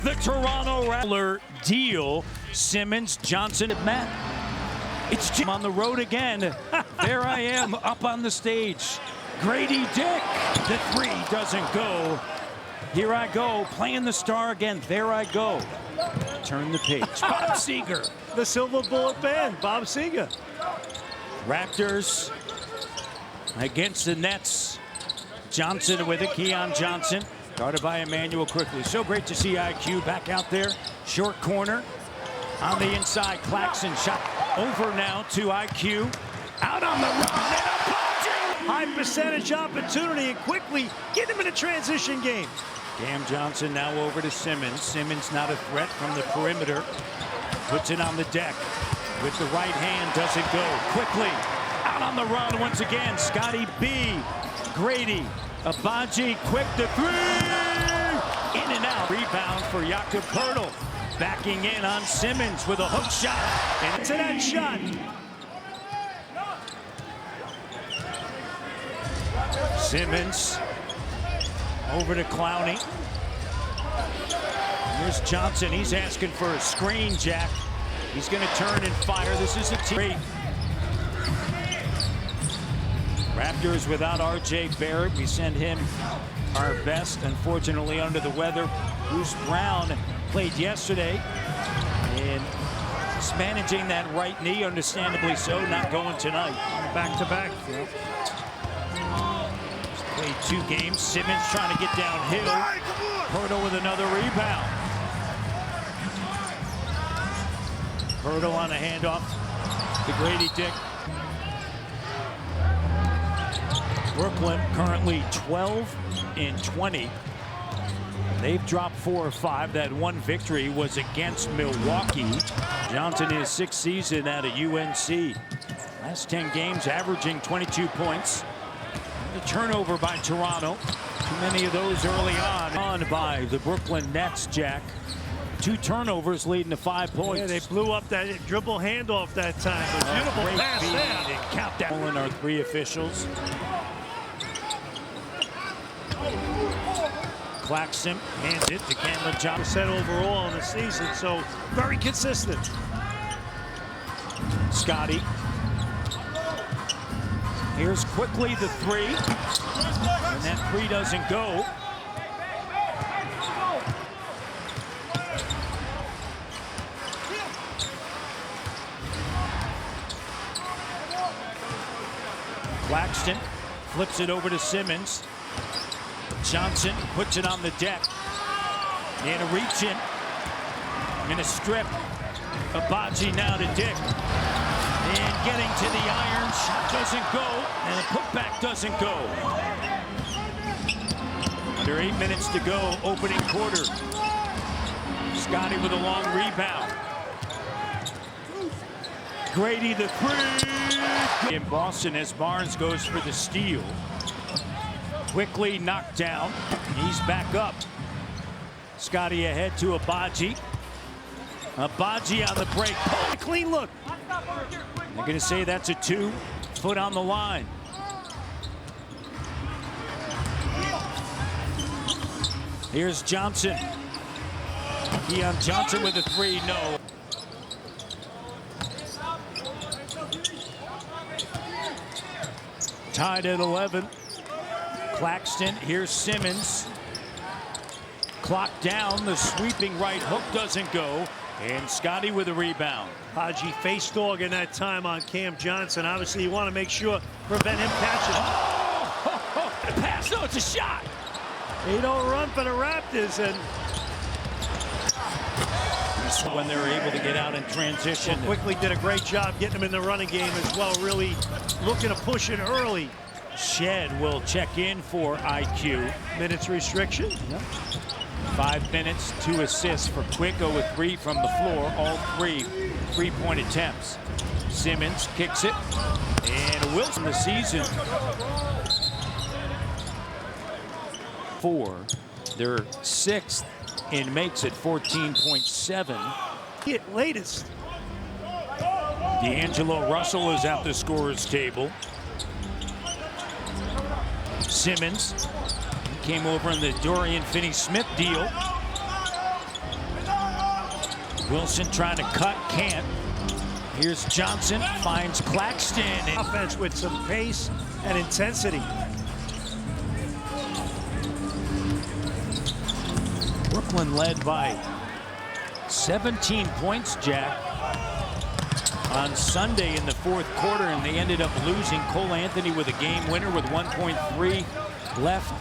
The Toronto Raptors deal. Simmons, Johnson, and Matt. It's Jim on the road again. There I am up on the stage. Grady Dick. The three doesn't go. Here I go, playing the star again. There I go. Turn the page. Bob Seger. The Silver Bullet Band, Bob Seger. Raptors against the Nets. Johnson with it, Keon Johnson. Guarded by Emmanuel quickly. So great to see IQ back out there. Short corner. On the inside, Claxton shot over now to IQ. Out on the run, and a punch! High percentage opportunity, and quickly get him in a transition game. Cam Johnson now over to Simmons. Simmons not a threat from the perimeter. Puts it on the deck. With the right hand, doesn't go. Quickly, out on the run once again. Scotty B. Grady. Abaji, quick to three! In and out. Rebound for Jakob Poeltl. Backing in on Simmons with a hook shot. And to that shot. Simmons over to Clowney. Here's Johnson. He's asking for a screen, Jack. He's going to turn and fire. This is a team. Raptors without R.J. Barrett. We send him our best. Unfortunately, under the weather. Bruce Brown played yesterday. And he's managing that right knee, understandably so. Not going tonight. Back-to-back. Yeah. Played 2 games. Simmons trying to get downhill. Poeltl with another rebound. Poeltl on a handoff to Grady Dick. Brooklyn currently 12-20. They've dropped 4 or 5. That one victory was against Milwaukee. Johnson his 6th season at a UNC. Last 10 games averaging 22 points. The turnover by Toronto. Too many of those early on by the Brooklyn Nets, Jack. 2 turnovers leading to 5 points. Yeah, they blew up that dribble handoff that time. A beautiful pass there. And count that one. Our 3 officials. Claxton hands it to Cameron Johnson. Overall in the season, so very consistent. Scotty. Here's quickly the 3. And that 3 doesn't go. Claxton flips it over to Simmons. Johnson puts it on the deck. And a reach in. And a strip. Abaji now to Dick. And getting to the iron. Shot doesn't go. And the putback doesn't go. Under 8 minutes to go. Opening quarter. Scotty with a long rebound. Grady the 3. In Boston as Barnes goes for the steal. Quickly knocked down. He's back up. Scotty ahead to Abaji. Abaji on the break. Oh, clean look. They're going to say that's a 2. Foot on the line. Here's Johnson. Keon Johnson with a 3. No. Tied at 11. Claxton, here's Simmons. Clock down, the sweeping right hook doesn't go, and Scotty with a rebound. Haji face dog in that time on Cam Johnson. Obviously, you want to make sure, prevent him catching. The pass, no, it's a shot. He don't run for the Raptors, and when they're able to get out in transition. Quickly did a great job getting him in the running game as well, really looking to push it early. Shed will check in for IQ. Minutes restriction. Yep. 5 minutes, 2 assists for Quicko with 3 from the floor. All 3 3-point attempts. Simmons kicks it. And Wilson the season. 4. They're 6th in makes it 14.7. Hit latest. D'Angelo Russell is at the scorer's table. Simmons came over in the Dorian Finney-Smith deal. Wilson trying to cut, can't. Here's Johnson, finds Claxton. Offense with some pace and intensity. Brooklyn led by 17 points, Jack, on Sunday in the fourth quarter, and they ended up losing. Cole Anthony with a game winner with 1.3 left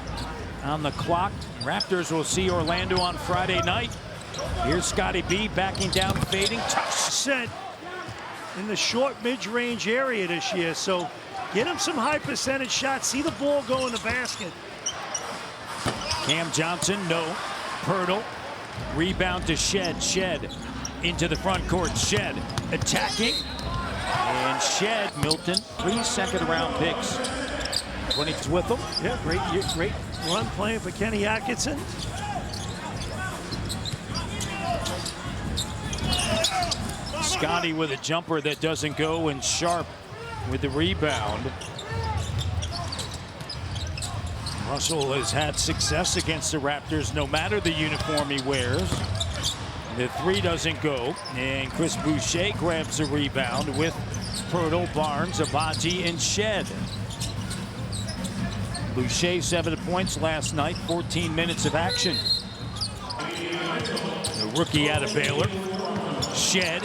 on the clock. Raptors will see Orlando on Friday night. Here's Scotty B backing down, fading, touch. Set in the short mid-range area this year, so get him some high percentage shots. See the ball go in the basket. Cam Johnson, no. Pirtle, rebound to Shed. Shed into the front court. Shed attacking, and Shed, Milton, 3 second-round picks. 20's with them. Yeah, great run playing for Kenny Atkinson. Scotty with a jumper that doesn't go, and Sharp with the rebound. Russell has had success against the Raptors no matter the uniform he wears. The three doesn't go, and Chris Boucher grabs the rebound with Pirtle, Barnes, Abaji, and Shed. Boucher 7 points last night, 14 minutes of action. The rookie out of Baylor. Shed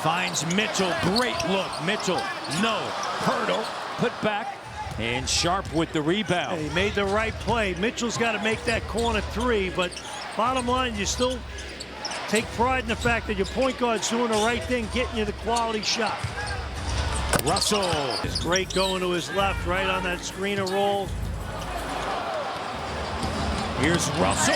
finds Mitchell, great look. Mitchell, no. Pirtle, put back, and Sharp with the rebound. He made the right play. Mitchell's got to make that corner three, but bottom line, you still take pride in the fact that your point guard's doing the right thing, getting you the quality shot. Russell is great going to his left, right on that screener roll. Here's Russell.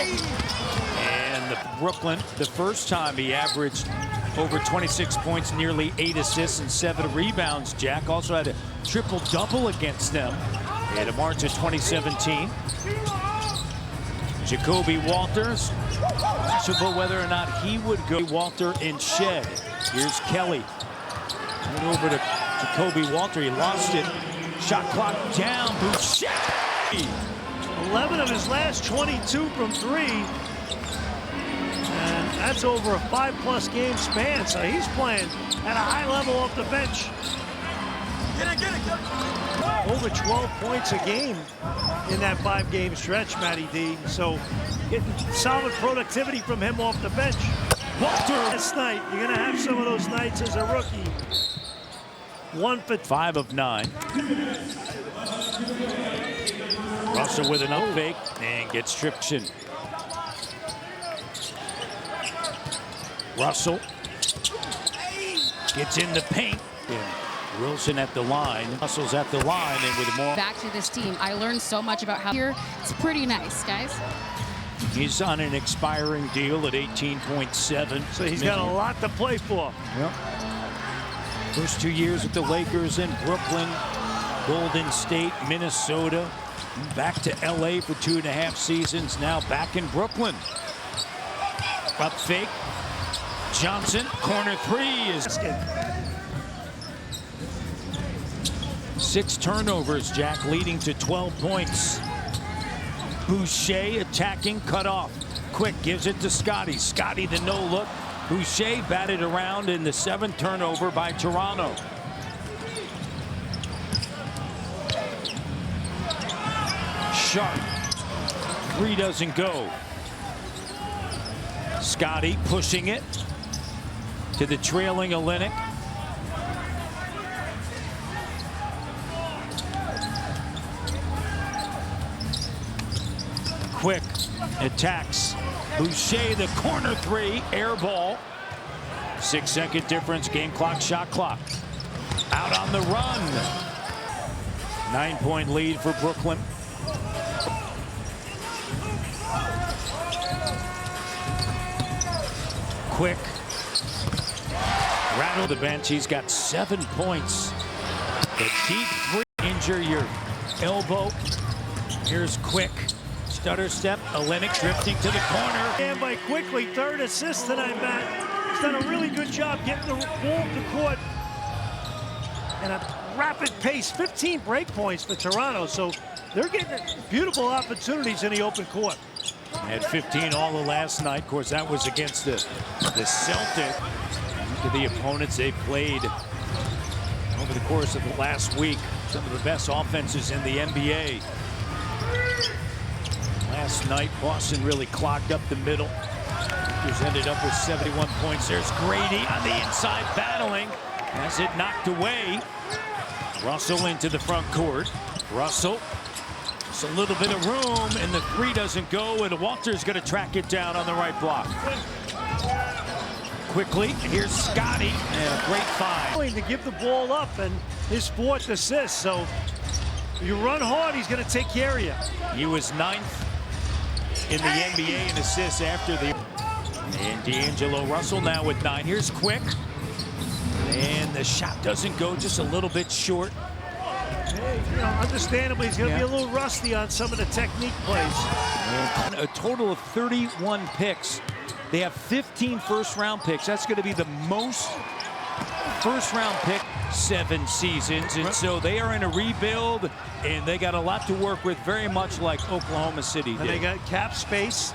And Brooklyn, the first time he averaged over 26 points, nearly 8 assists and 7 rebounds. Jack also had a triple-double against them in March of 2017. Jacoby Walters, questionable whether or not he would go. Walter and Shed. Here's Kelly. Went over to Jacoby Walter. He lost it. Shot clock down. Boucher. 11 of his last 22 from 3. And that's over a 5+ game span, so he's playing at a high level off the bench. Get it. Over 12 points a game in that 5-game stretch, Matty D. So getting solid productivity from him off the bench. Walter, last night, you're going to have some of those nights as a rookie. 1 for 5 of 9. Russell with an up fake and gets tripped in. Russell gets in the paint. And Wilson at the line. Russell's at the line, and with more. Back to this team, I learned so much about how here. It's pretty nice, guys. He's on an expiring deal at 18.7. So he's got a lot to play for. Yep. First 2 years with the Lakers in Brooklyn, Golden State, Minnesota. Back to LA for 2.5 seasons. Now back in Brooklyn. Up fake. Johnson, corner 3 is 6 turnovers, Jack, leading to 12 points. Boucher attacking, cut off. Quick gives it to Scotty. Scotty the no look. Boucher batted around in the 7th turnover by Toronto. Sharp. 3 doesn't go. Scotty pushing it to the trailing Olynyk. Quick attacks. Boucher, the corner 3, air ball. 6-second difference, game clock, shot clock. Out on the run. 9-point lead for Brooklyn. Quick. Rattle the bench. He's got 7 points. The deep 3. Injure your elbow. Here's Quick. Stutter step. Olynyk drifting to the corner. And by Quickly, 3rd assist tonight, Matt. He's done a really good job getting the ball to court at a rapid pace. 15 break points for Toronto. So they're getting beautiful opportunities in the open court. Had 15 all of last night. Of course, that was against the Celtics. Look at the opponents they played over the course of the last week. Some of the best offenses in the NBA. Last night, Boston really clogged up the middle. Raptors ended up with 71 points. There's Grady on the inside battling. Has it knocked away. Russell into the front court. Russell. Just a little bit of room, and the three doesn't go, and Walter's going to track it down on the right block. Quickly, here's Scotty, and a great find. To give the ball up, and his fourth assist, so you run hard, he's going to take care of you. He was 9th in the NBA in assists after the... And D'Angelo Russell now with 9. Here's Quick, and the shot doesn't go, just a little bit short. Hey, you know, understandably, he's going to be a little rusty on some of the technique plays. And a total of 31 picks. They have 15 first-round picks. That's going to be the most first-round pick 7 seasons. And so they are in a rebuild, and they got a lot to work with, very much like Oklahoma City did. And they got cap space.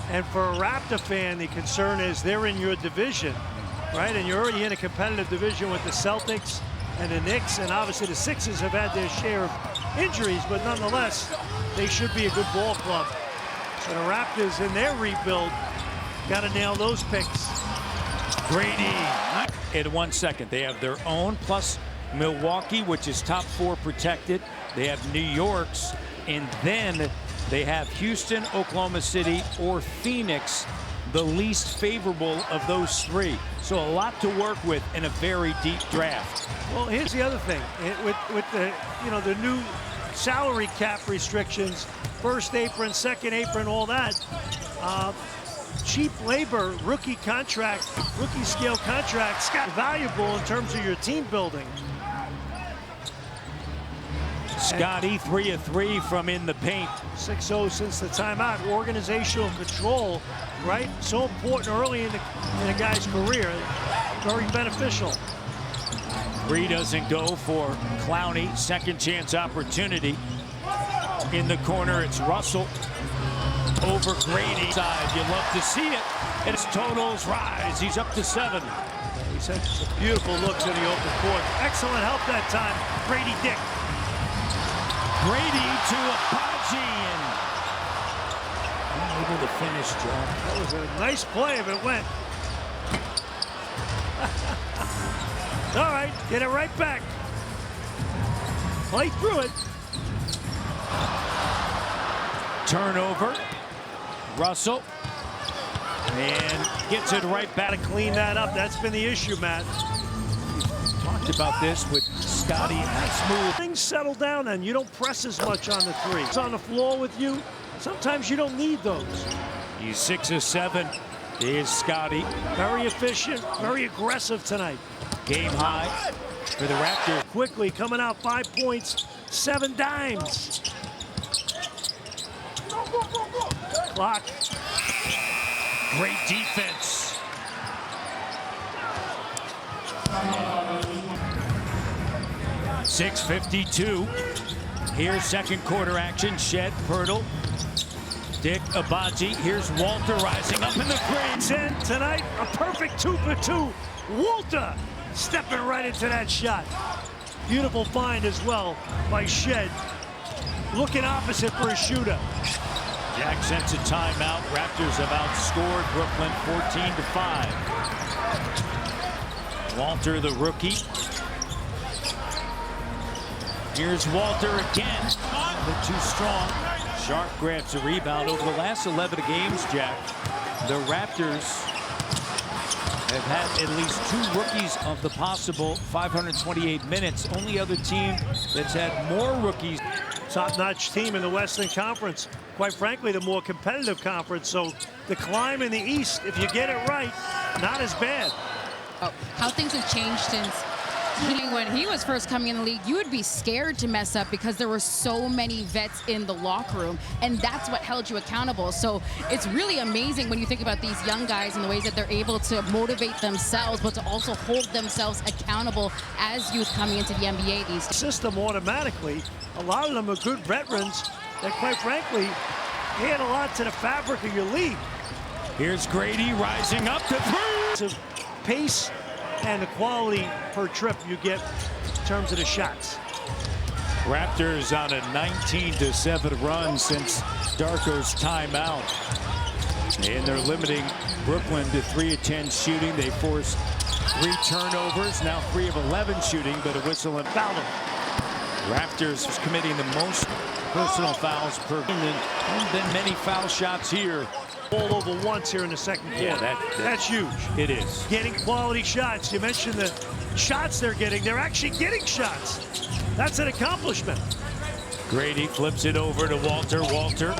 And for a Raptor fan, the concern is they're in your division, right? And you're already in a competitive division with the Celtics and the Knicks, and obviously the Sixers have had their share of injuries, but nonetheless, they should be a good ball club. So the Raptors in their rebuild got to nail those picks. Grady. In 1 second, they have their own, plus Milwaukee, which is top 4 protected. They have New York's, and then they have Houston, Oklahoma City, or Phoenix, the least favorable of those 3. So a lot to work with in a very deep draft. Well, here's the other thing. With the, you know, the new salary cap restrictions, first apron, second apron, all that, cheap labor, rookie contract, rookie scale contracts, valuable in terms of your team building. Scotty, 3 of 3 from in the paint. 6-0 since the timeout. Organizational control, right? So important early in a guy's career. Very beneficial. 3 doesn't go for Clowney. Second chance opportunity. In the corner, it's Russell. Over Grady side. You love to see it. And his totals rise. He's up to 7. He's had some beautiful looks in the open court. Excellent help that time. Grady Dick. Grady to Apache, and unable to finish, John. That was a nice play if it went. All right, get it right back. Play through it. Turnover. Russell. And gets it right back. To clean that up. That's been the issue, Matt. Talked about this with Scotty. Nice move. Things settle down and you don't press as much on the 3. It's on the floor with you. Sometimes you don't need those. He's 6 of 7. Here's Scotty. Very efficient, very aggressive tonight. Game high for the Raptors. Quickly coming out, 5 points, 7 dimes. Clock. Great defense. 6:52. Here's second quarter action. Shed, Pirtle, Dick, Abaji. Here's Walter rising up in the three. 10 tonight, a perfect 2 for 2. Walter stepping right into that shot. Beautiful find as well by Shed. Looking opposite for a shooter. Jack sets a timeout. Raptors have outscored Brooklyn 14-5. Walter, the rookie. Here's Walter again. A bit too strong. Sharp grabs a rebound. Over the last 11 games, Jack, the Raptors have had at least 2 rookies of the possible 528 minutes. Only other team that's had more rookies. Top-notch team in the Western Conference. Quite frankly, the more competitive conference. So the climb in the East, if you get it right, not as bad. Oh, how things have changed since when he was first coming in the league. You would be scared to mess up because there were so many vets in the locker room, and that's what held you accountable. So it's really amazing when you think about these young guys and the ways that they're able to motivate themselves, but to also hold themselves accountable as youth coming into the NBA these days. System automatically, a lot of them are good veterans that, quite frankly, add a lot to the fabric of your league. Here's Grady rising up to three. The pace and the quality per trip you get in terms of the shots. Raptors on a 19-7 run since Darko's timeout. And they're limiting Brooklyn to 3 of 10 shooting. They forced 3 turnovers, now 3 of 11 shooting, but a whistle and foul them. Raptors is committing the most personal fouls per game. There's been many foul shots here. All over once here in the second quarter. Yeah, that's huge. It is. Getting quality shots. You mentioned the shots they're getting. They're actually getting shots. That's an accomplishment. Grady flips it over to Walter. Walter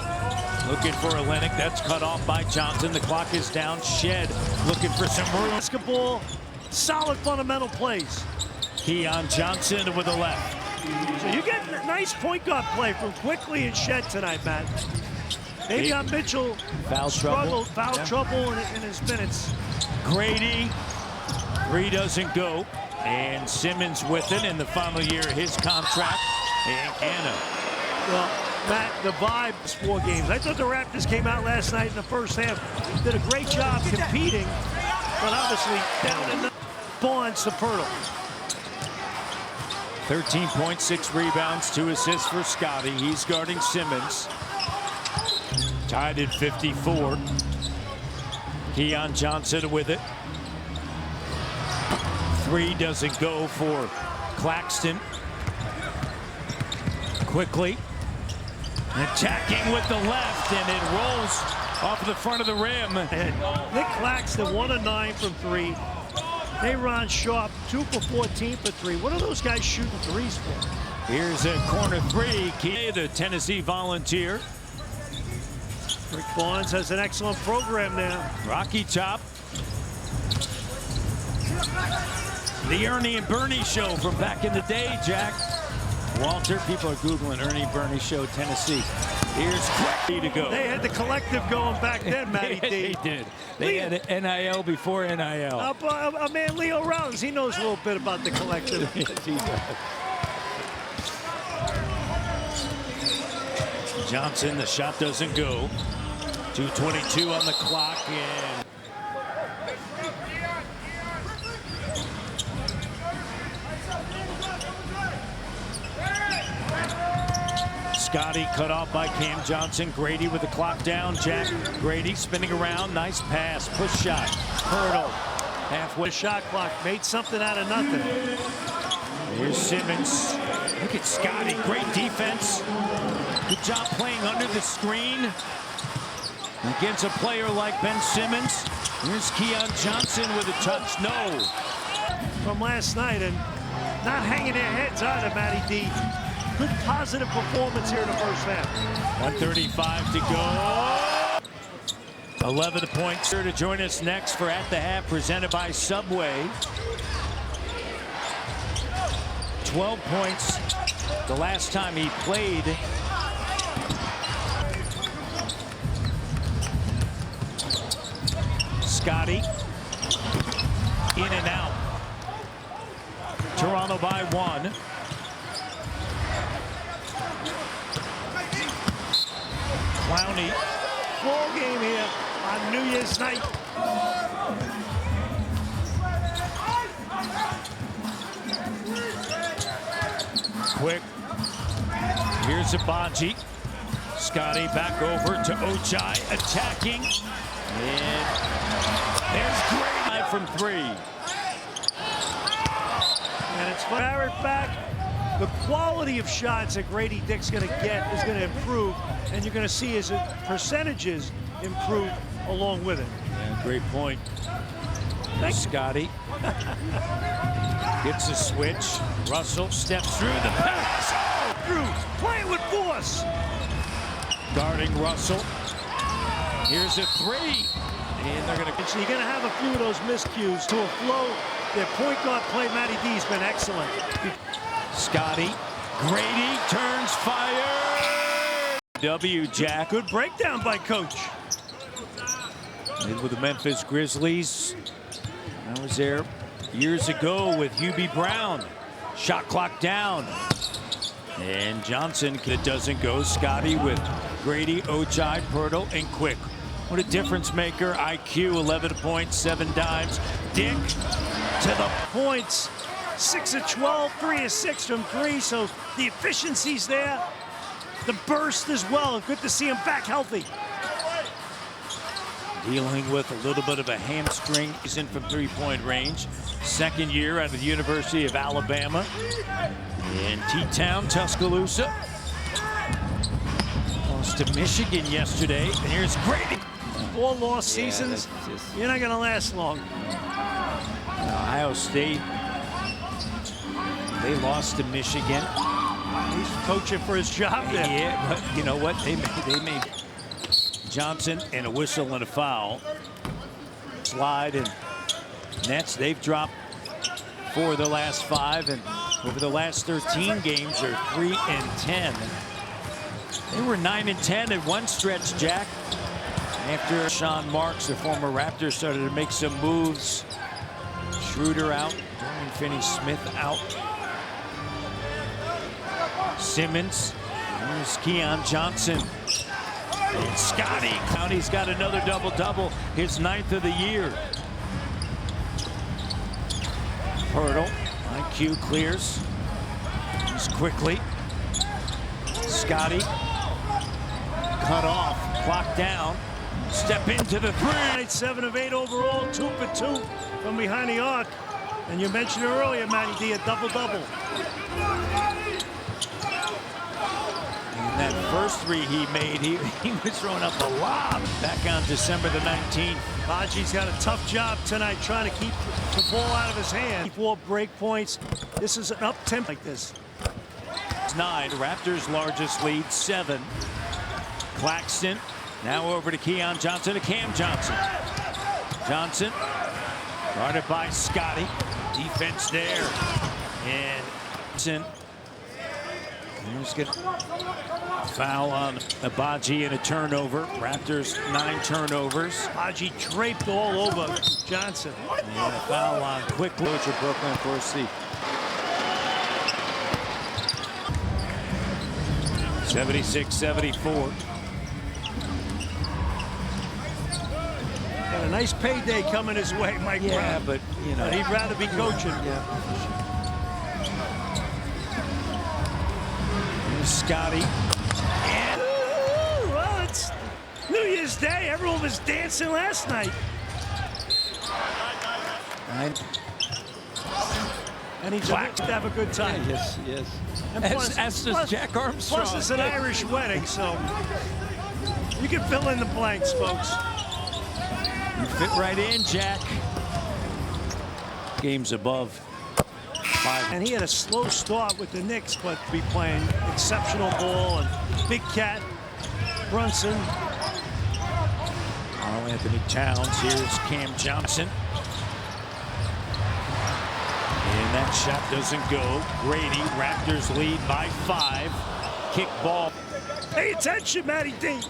looking for Olenek. That's cut off by Johnson. The clock is down. Shed looking for some room. Basketball, solid fundamental plays. Keon Johnson with the left. So you get a nice point guard play from Quickly and Shed tonight, Matt. Maybe on Mitchell foul trouble in his minutes. Grady, 3 doesn't go. And Simmons with it in the final year of his contract. And Canna. Well, Matt, the vibe is 4 games. I thought the Raptors came out last night in the first half, did a great job competing, but obviously down in the Barnes to Pirtle. 13 points, 6 rebounds, 2 assists for Scotty. He's guarding Simmons. Tied at 54. Keon Johnson with it. 3 doesn't go for Claxton. Quickly attacking with the left, and it rolls off the front of the rim. And Nick Claxton 1 of 9 from 3. Aaron Sharp 2 for 14 for 3. What are those guys shooting threes for? Here's a corner 3. The Tennessee Volunteer. Rick Barnes has an excellent program now. Rocky Top. The Ernie and Bernie show from back in the day, Jack. Walter, people are Googling Ernie Bernie show, Tennessee. Here's Quickly to go. They had the collective going back then, Matty D. They did. They had NIL before NIL. A man, Leo Rollins, he knows a little bit about the collective. Yes, he does. Johnson, the shot doesn't go. 2:22 on the clock, and Scotty cut off by Cam Johnson. Grady with the clock down. Jack Grady spinning around. Nice pass. Push shot. Hurdle. Halfway. Shot clock made something out of nothing. Here's Simmons. Look at Scotty. Great defense. Good job playing under the screen against a player like Ben Simmons. Here's Keon Johnson with a touch. No. From last night, and not hanging their heads either, Matty D. Good positive performance here in the first half. 1:35 to go. 11 points. Here to join us next for At the Half, presented by Subway. 12 points the last time he played. Scotty in and out. Toronto by 1. Clowney. Ball game here on New Year's night. Quick. Here's Abaji. Scotty back over to Ochai, attacking. And there's Gray from 3. And it's Barrett back. The quality of shots that Grady Dick's going to get is going to improve, and you're going to see his percentages improve along with it. Yeah, great point. Thanks, Scotty. Gets a switch. Russell steps through the pass. Drews playing with force. Guarding Russell. Here's a 3. And they're going to. So you're going to have a few of those miscues to a flow. Their point guard play, Matty D's been excellent. Scotty. Grady turns fire. W, Jack. Good breakdown by Coach. Played with the Memphis Grizzlies. I was there years ago with Hubie Brown. Shot clock down. And Johnson, it doesn't go. Scotty with Grady, Ochai, Pirtle, and Quick. What a difference maker. IQ, 11 points, 7 dimes. Dick to the Points, 6 of 12, 3 of 6 from 3, so the efficiency's there. The burst as well. Good to see him back healthy. dealing with a little bit of a hamstring. He's in from three-point range. Second year out of the University of Alabama in T-Town, Tuscaloosa. Lost to Michigan yesterday. And here's Grady. 4 lost seasons. You're not going to last long. Ohio State, they lost to Michigan. He's coaching for his job there. Yeah, but you know what? They made Johnson and a whistle and a foul. Slide and Nets, they've dropped 4 of the last 5, and over the last 13 games are 3-10. They were 9-10 at one stretch, Jack. After Sean Marks, the former Raptor, started to make some moves. Schroeder out, Dorian Finney-Smith out. Simmons, there's Keon Johnson. And Scotty County's got another double-double, his 9th of the year. Pirtle, IQ clears. Just quickly. Scotty, cut off, clock down. Step into the 3. 7 of 8 overall, 2 for 2 from behind the arc. And you mentioned it earlier, Matty D, a double-double. And that first 3 he made, he was throwing up a lob back on December the 19th. Haji's got a tough job tonight trying to keep the ball out of his hand. 4 break points. This is an up-tempo like this. It's 9, Raptors' largest lead, 7. Claxton, now over to Keon Johnson, to Cam Johnson. Johnson, guarded by Scotty. Defense there. And Johnson. Here's good foul on Abaji and a turnover. Raptors 9 turnovers. Haji draped all over Johnson. And a foul on Quick. Coach of Brooklyn, of course, the 76-74. Got a nice payday coming his way, Mike Brown. But you know, he'd rather be coaching. Scotty. And well, it's New Year's Day. Everyone was dancing last night. And he's about to have a good time. Yes. And As does Jack Armstrong. Plus, it's an Irish wedding, so you can fill in the blanks, folks. You fit right in, Jack. Games above 5. And he had a slow start with the Knicks, but be playing exceptional ball. And Big Cat, Brunson. Carl Anthony Towns. Here's Cam Johnson. And that shot doesn't go. Grady, Raptors lead by 5. Kick ball. Pay attention, Matty D.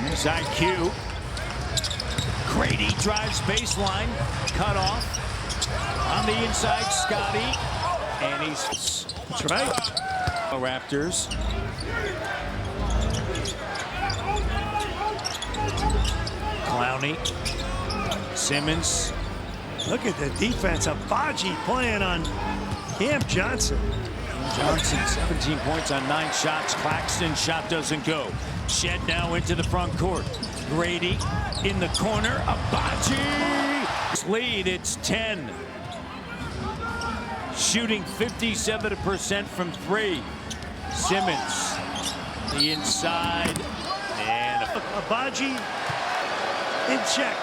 Here's IQ. Grady drives baseline, cut off. On the inside, Scotty. And he's... That's right. Raptors. Clowney. Simmons. Look at the defense. Abaji playing on Cam Johnson. Johnson, 17 points on 9 shots. Claxton, shot doesn't go. Shed now into the front court. Grady in the corner. Abaji! Lead, it's 10. Shooting 57% from 3. Simmons, the inside. And Abaji in check.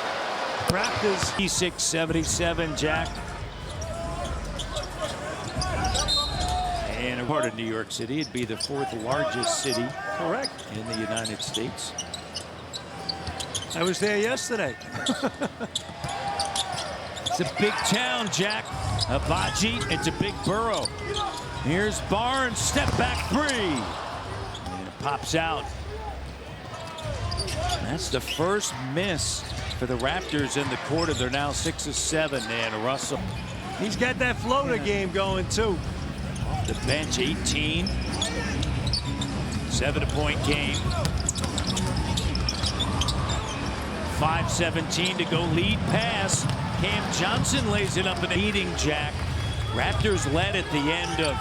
Raptors. 76-77, Jack. And a part of New York City, it'd be the 4th largest city. Correct. In the United States. I was there yesterday. It's a big town, Jack. Abaji, it's a big borough. Here's Barnes, step back 3. And it pops out. That's the first miss for the Raptors in the quarter. They're now 6 of 7. And Russell. He's got that floater game going, too. The bench, 18. 7-point game. 5:17 to go. Lead pass. Cam Johnson lays it up in a leading Jack. Raptors led at the end of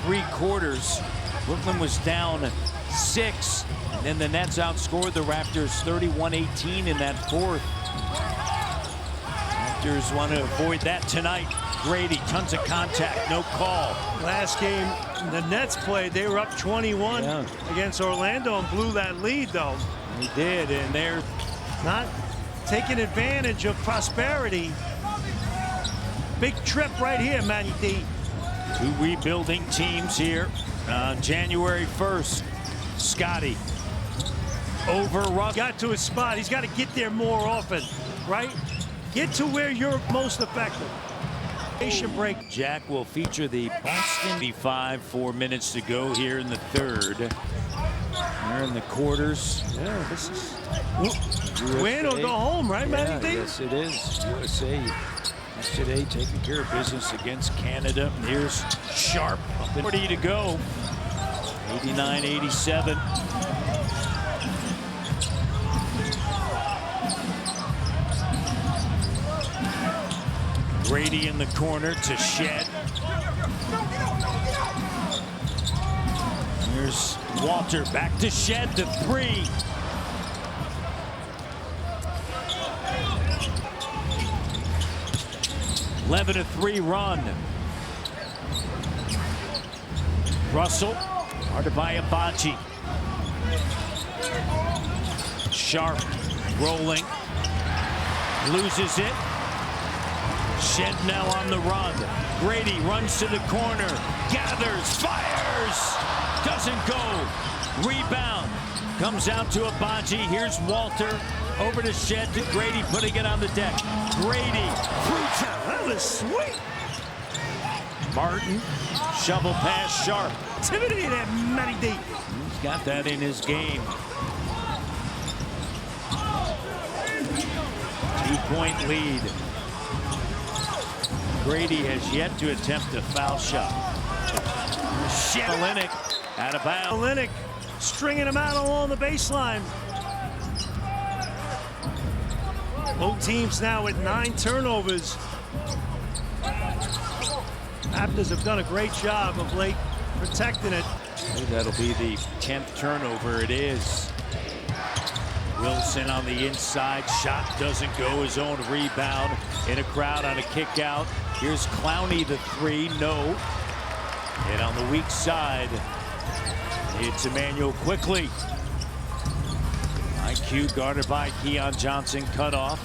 3 quarters. Brooklyn was down 6. And then the Nets outscored the Raptors 31-18 in that 4th. Raptors want to avoid that tonight. Grady, tons of contact, no call. Last game the Nets played, they were up 21 against Orlando and blew that lead, though. They did, and they're not taking advantage of prosperity. Big trip right here, Matty D. 2 rebuilding teams here on January 1st. Scotty over Russ. Got to his spot. He's got to get there more often, right? Get to where you're most effective. Break. Jack will feature the Boston. 4 minutes to go here in the 3rd. They're in the quarters. Yeah, this is win or go home, right, Matty D? Yes, it is. USA yesterday taking care of business against Canada. And here's Sharp. 40 to go. 89-87. Brady in the corner to Shed. Here's Walter back to Shed to 3. Eleven to 3 run. Russell, guarded by Abachi. Sharp rolling, loses it. Shed now on the run. Grady runs to the corner, gathers, fires, doesn't go. Rebound comes out to Abachi. Here's Walter over to Shed to Grady, putting it on the deck. Grady, that was sweet. Martin, shovel pass, Sharp. Activity there, Matty D. He's got that in his game. 2-point lead. Grady has yet to attempt a foul shot. Olynyk out of bounds. Olynyk stringing him out along the baseline. Both teams now with 9 turnovers. Raptors have done a great job of late protecting it. That'll be the 10th turnover. It is. Wilson on the inside. Shot doesn't go. His own rebound in a crowd on a kick out. Here's Clowney, the 3. No. And on the weak side, it's Emmanuel quickly. IQ guarded by Keon Johnson. Cut off.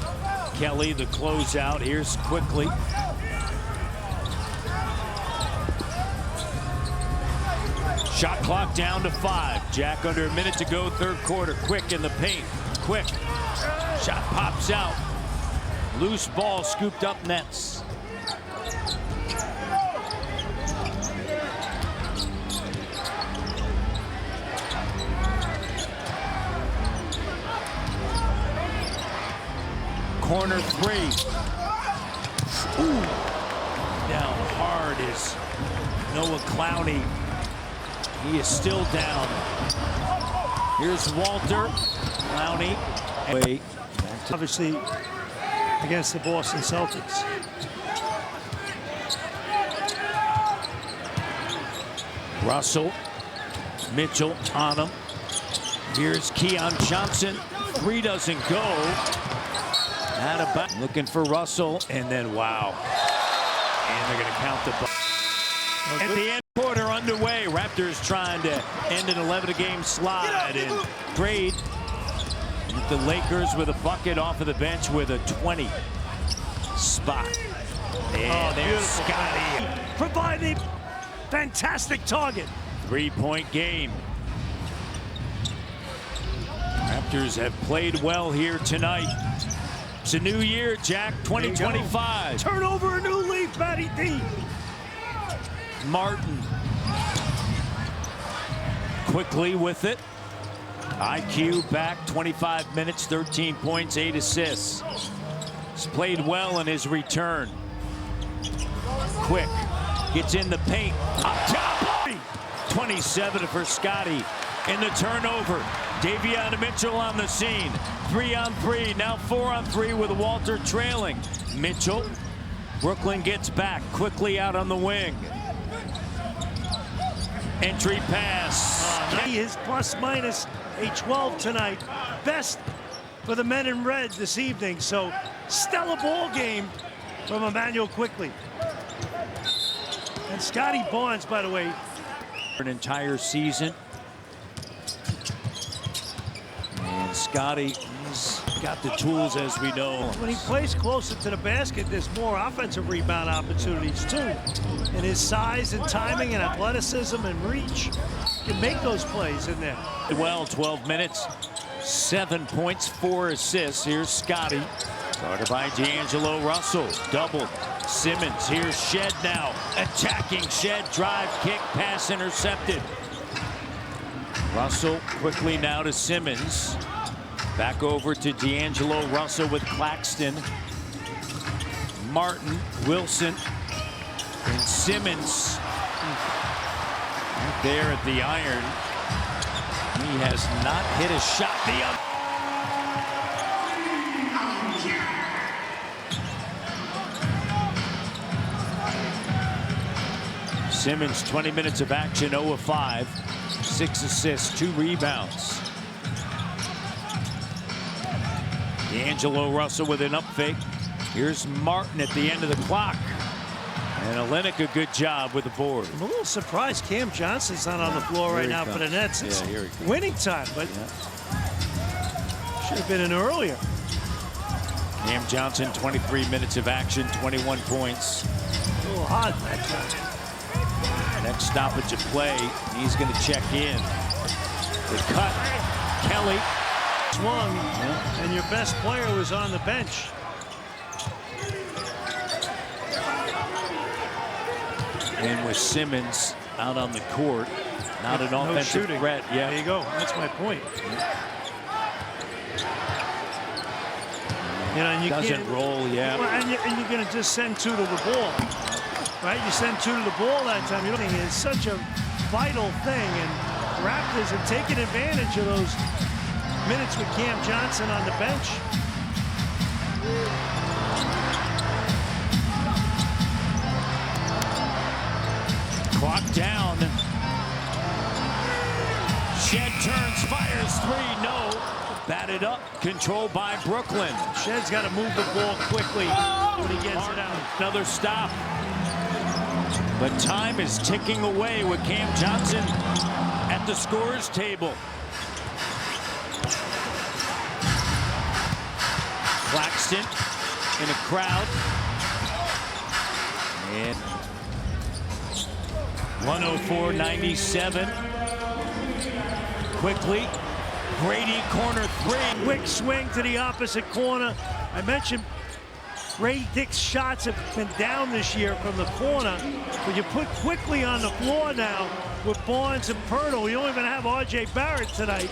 Kelly, the closeout. Here's quickly. Shot clock down to 5. Jack under a minute to go, 3rd quarter. Quick in the paint. Quick. Shot pops out. Loose ball scooped up Nets. Corner 3. Ooh. Down hard is Noah Clowney. He is still down. Here's Walter. Clowney. Wait. Obviously against the Boston Celtics. Russell. Mitchell on him. Here's Keon Johnson. 3 doesn't go. Out of bounds. Looking for Russell, and then wow. And they're going to count the ball. At the end, quarter underway. Raptors trying to end an 11-game slide. And Grade, the Lakers with a bucket off of the bench with a 20 spot. And there's Scotty. Providing fantastic target. 3-point game. Raptors have played well here tonight. It's a new year, Jack, 2025. Turn over a new leaf, Matty D. Martin. Quickly with it. IQ back 25 minutes, 13 points, 8 assists. He's played well in his return. Quick. Gets in the paint. Up top. 27 for Scotty. in the turnover. Davion Mitchell on the scene. 3-on-3, now 4-on-3 with Walter trailing. Mitchell, Brooklyn gets back quickly out on the wing. Entry pass. His plus-minus a 12 tonight. Best for the men in red this evening. So stellar ball game from Emmanuel Quickley. And Scotty Barnes, by the way. An entire season. And Scotty, he's got the tools, as we know. When he plays closer to the basket, there's more offensive rebound opportunities too. And his size and timing and athleticism and reach can make those plays in there. Well, 12 minutes, 7 points, 4 assists. Here's Scotty, guarded by D'Angelo Russell. Double. Simmons, here's Shed now. Attacking Shed, drive, kick, pass intercepted. Russell quickly now to Simmons. Back over to D'Angelo Russell with Claxton. Martin, Wilson, and Simmons. Right there at the iron. He has not hit a shot. Simmons, 20 minutes of action, 0 of 5. 6 assists, 2 rebounds. D'Angelo Russell with an up fake. Here's Martin at the end of the clock. And Olynyk, a good job with the board. I'm a little surprised Cam Johnson's not on the floor right now for the Nets. It's winning time, but should have been in earlier. Cam Johnson, 23 minutes of action, 21 points. A little hot that time. Next stoppage of play, he's going to check in. The cut, Kelly. Swung, and your best player was on the bench. And with Simmons out on the court, not an offensive threat. Yeah, there you go. That's my point. You know, and you doesn't roll. Yeah. Well, and you're going to just send 2 to the ball, right? You send 2 to the ball that time. You know, it's such a vital thing, and Raptors have taken advantage of those minutes with Cam Johnson on the bench. Clock down. Shed turns, fires 3, no. Batted up, controlled by Brooklyn. Shed's got to move the ball quickly when he gets it out. Another stop. But time is ticking away with Cam Johnson at the scorer's table. Claxton in a crowd. And 104-97. Quickly. Brady, corner 3. Quick swing to the opposite corner. I mentioned Ray Dick's shots have been down this year from the corner, but you put Quickly on the floor now with Barnes and Pirtle. You don't even have R.J. Barrett tonight,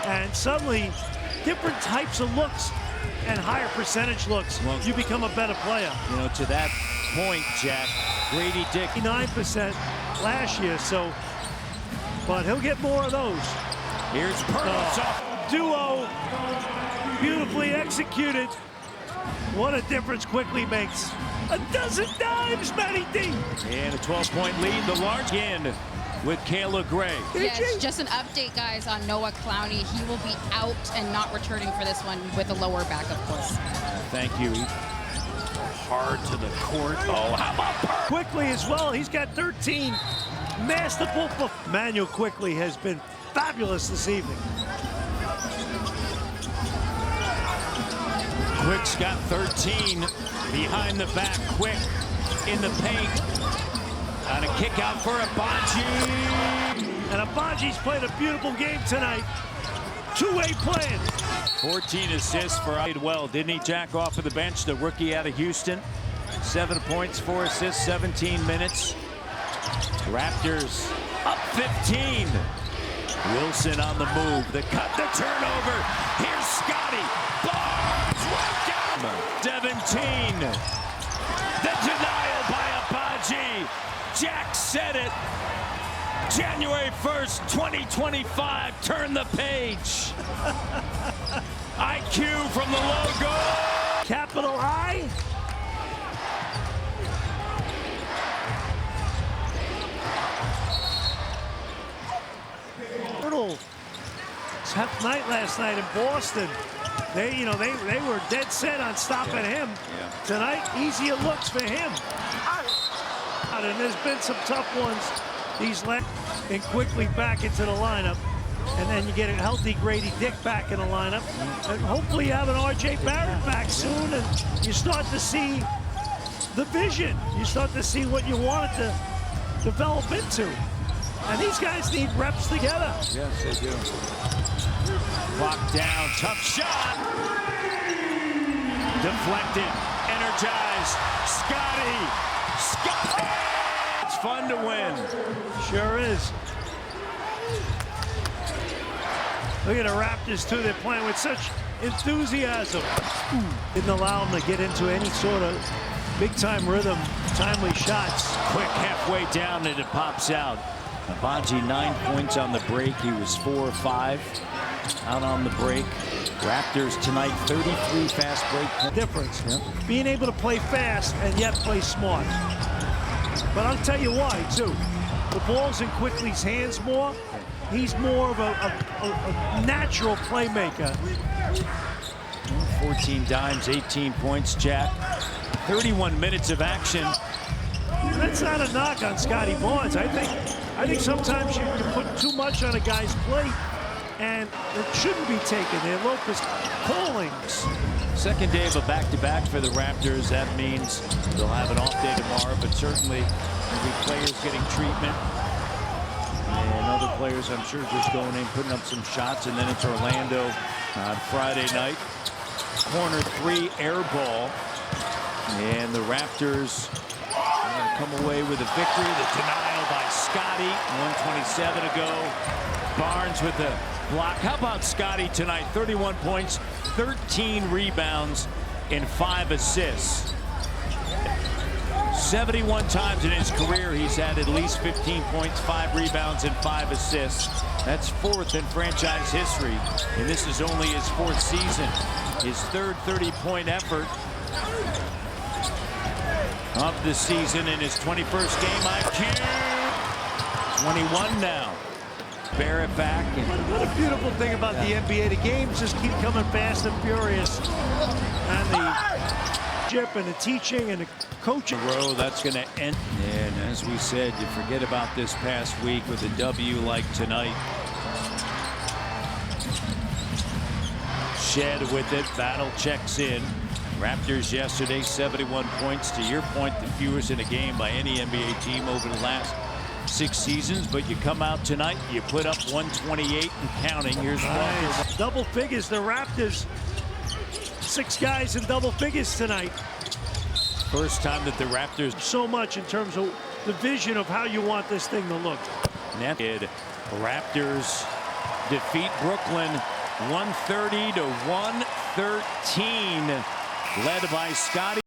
and suddenly different types of looks and higher percentage looks. Well, you become a better player. You know, to that point, Jack, Grady Dick 9% last year, so, but he'll get more of those. Here's Pirtle. Duo, beautifully executed. What a difference Quickly makes. A dozen dimes, Matty D. And a 12-point lead, the large end with Kayla Gray. Yes, just an update, guys, on Noah Clowney. He will be out and not returning for this one with a lower back, of course. Thank you. Hard to the court. Oh, how about Pirtle? Quickly as well. He's got 13. Masterful. Emmanuel Quickley has been fabulous this evening. Quick's got 13 behind the back. Quick in the paint. On a kick out for Abaji. And Abaji's played a beautiful game tonight. Two-way playing. 14 assists for well, didn't he, Jack, off of the bench? The rookie out of Houston. 7 points, 4 assists, 17 minutes. Raptors up 15. Wilson on the move. The cut, the turnover. Here's Scotty. Barnes right down. 17. The denial by Abaji. Jack said it. January 1st, 2025, turn the page. IQ from the logo. Capital I. Tough night last night in Boston. They were dead set on stopping him. Tonight, easier looks for him. And there's been some tough ones. These left and quickly back into the lineup. And then you get a healthy Grady Dick back in the lineup. And hopefully you have an R.J. Barrett back soon. And you start to see the vision. You start to see what you want it to develop into. And these guys need reps together. Yes, they do. Clock down, tough shot. Deflected, energized. Scotty. It's fun to win. Sure is. Look at the Raptors, too. They're playing with such enthusiasm. Didn't allow them to get into any sort of big-time rhythm, timely shots. Quick halfway down and it pops out. Abanji 9 points on the break. He was 4 or 5 out on the break. Raptors tonight 33 fast break points. Difference. Being able to play fast and yet play smart. But I'll tell you why, too. The ball's in Quickly's hands more. He's more of a natural playmaker. 14 dimes, 18 points, Jack. 31 minutes of action. That's not a knock on Scotty Barnes. I think sometimes you put too much on a guy's plate, and it shouldn't be taken. They're Lopez callings. Second day of a back-to-back for the Raptors. That means they'll have an off day tomorrow, but certainly every player's getting treatment. And other players, I'm sure, just going in, putting up some shots. And then it's Orlando on Friday night. Corner 3 air ball. And the Raptors are going to come away with a victory. The denial by Scotty. 1:27 to go. Barnes with the block. How about Scotty tonight? 31 points, 13 rebounds, and 5 assists. 71 times in his career he's had at least 15 points, 5 rebounds, and 5 assists. That's 4th in franchise history, and this is only his 4th season. His 3rd 30-point effort of the season in his 21st game. IQ 21 now. Barrett back. What a beautiful thing about the NBA. The games just keep coming fast and furious. And the chip and the teaching and the coaching. Row, that's going to end. And as we said, you forget about this past week with a W like tonight. Shed with it. Battle checks in. Raptors yesterday, 71 points. To your point, the fewest in a game by any NBA team over the last 6 seasons. But you come out tonight, you put up 128 and counting. Here's one. Double figures, the Raptors. 6 guys in double figures tonight. First time that the Raptors. So much in terms of the vision of how you want this thing to look. Netted. Raptors defeat Brooklyn 130 to 113. Led by Scotty.